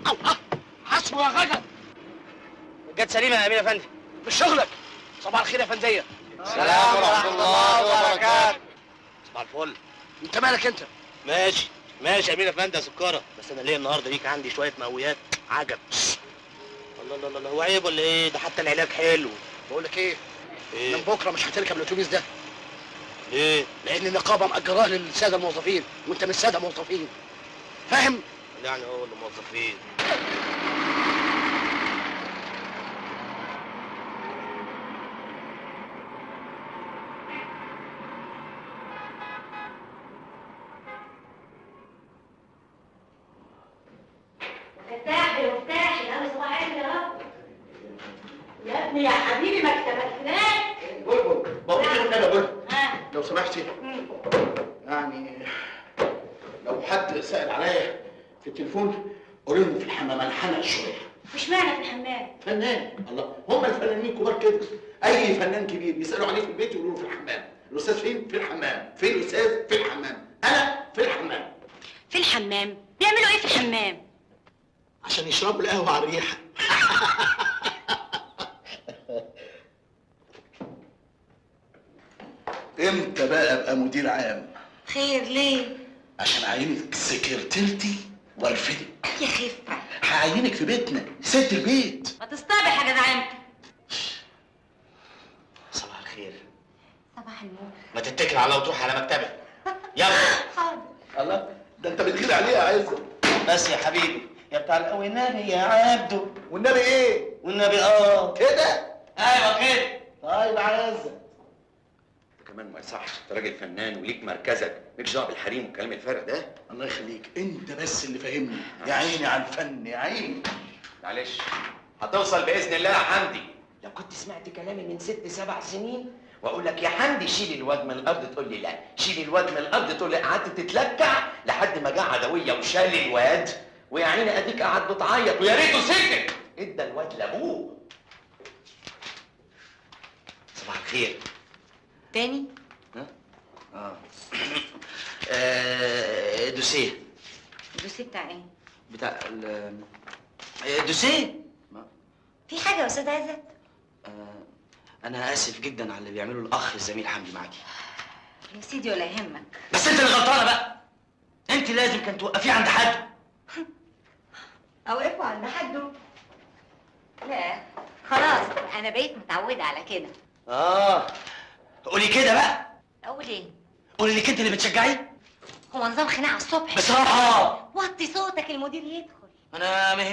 الله، حسب يا غدا. جت سليمه يا امين افندي. مش شغلك. صباح الخير يا فنديه. السلام ورحمه الله وبركاته. صباح الفل. انت مالك انت؟ ماشي ماشي يا امين افندي يا سكره، بس انا ليه النهارده ليك عندي شويه مقويات عجب. الله الله الله، هو عيب ولا ايه؟ ده حتى العلاج حلو. بقول لك ايه؟ ايه؟ من بكره مش هتركب الاتوبيس ده. ليه؟ لان النقابه مأجراه للساده الموظفين وانت مش ساده موظفين. فاهم؟ يعني هو اللي موظفين. افتحي وافتحي، انا صباح الخير يا رب. يا ابني يا حبيبي مكتبك هناك. بلبل بقول لك كده بلبل ها. لو سمحتي، يعني لو حد سأل عليا في التليفون قولي له في الحمام انا حنق شويه. مش معنى في الحمام؟ فنان. الله، هم الفنانين كبار كده. اي فنان كبير بيسالوا عليه في البيت يقولوا له في الحمام. الاستاذ فين؟ في الحمام. فين الاستاذ؟ في الحمام. انا في الحمام. في الحمام؟ بيعملوا ايه في الحمام؟ عشان يشربوا القهوه على الريحه. امتى بقى ابقى مدير عام؟ خير ليه؟ عشان اعينك سكرتيرتي وارفدك. يا خفة. هعينك في بيتنا ست البيت. ما تصطبح يا جدعان. صباح الخير. صباح النور. ما تتكل على وتروح على مكتبك. يلا. حاضر. الله، ده انت بتغير عليه يا عزه. بس يا حبيبي يا بتاع القوي، النبي يا عبده. والنبي ايه؟ والنبي كده؟ ايوه كده. طيب يا عزه. كمان ما يصحش، انت راجل فنان وليك مركزك، مالكش دعوه بالحريم والكلام الفارغ ده. الله يخليك، انت بس اللي فاهمني. يا عيني على الفن، يا عيني. معلش هتوصل باذن الله يا حمدي. لو كنت سمعت كلامي من 6 7 سنين واقول لك يا حمدي شيل الواد من الارض تقول لي لا، شيل الواد من الارض تقول لي، قعدت تتلكع لحد ما جه عدويه وشال الواد، ويا عيني اديك قعد بتعيط ويا ريته سكت، ادى الواد لابوه. صباح الخير. تاني؟ دوسيه. الدوسيه بتاع ايه؟ بتاع دوسيه. في حاجة يا استاذ عزت؟ انا اسف جدا على اللي بيعمله الاخ الزميل حمدي معاكي. يا سيدي ولا يهمك. بس انت اللي غلطانه بقى. انت لازم كان توقفيه عند حد. اوقفه عند حده؟ لا خلاص، انا بقيت متعودة على كده. قولي كده بقى. اقول ايه؟ قولي انك انت اللي بتشجعيه. هو نظام خناقة الصبح؟ بصراحه وطي صوتك، المدير يدخل. انا ما